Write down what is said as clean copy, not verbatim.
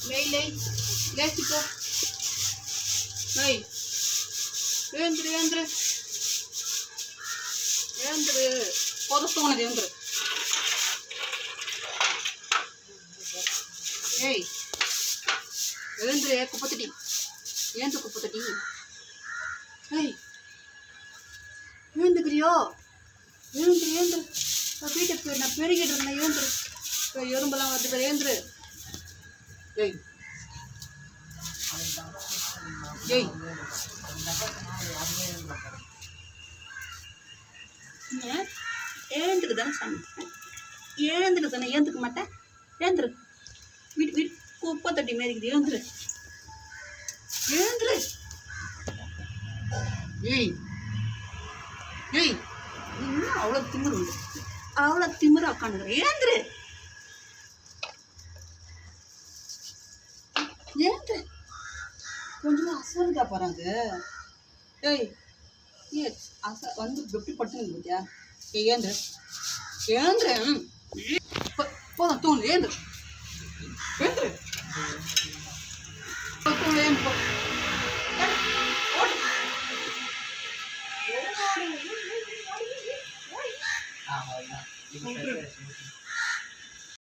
லேய் லேய் லேச்சிக்கோ. லேய் ஏந்திரு ஏந்திரு ஏந்திரு. போதும் தூங்குனது ஏந்திரு. ஏய் எழுந்துரு குப்பத்தட்டி. ஏந்து குப்பத்தட்டி. ஏய் எழுந்துக்கிறியோ? எழுந்துரு ஏந்திரு. வீட்டை நான் பெருகிட்டு இருந்தேன். ஏந்திரு. எறும்பெல்லாம் வந்து பேர் ஏந்திரு. ஏய் ஏய் ஏந்துக்கு தானே சொன்னேன். ஏந்துக்கு தானே. ஏந்துக்க மாட்டேன். ஏந்திரு. வீட்டு குப்பை தட்டி மாரிக்குது. ஏந்திரு ஏந்திரு. ஏய் ஏய் இன்னும் அவ்வளோ திமிரு உண்டு. அவ்வளோ திமிரு உட்காந்துக்கிறேன். ஏந்திரு ஏந்திரு. கொஞ்சம் அசருதா போகிறாங்க. ஏய் ஏ வந்து எப்படி படுத்துங்க பார்த்தியா? ஏய் ஏந்திரு ஏந்திரு. போதும் தூணு. ஏந்திரு ஏந்திரு. தூணு ஏந்திரு. ஓடு.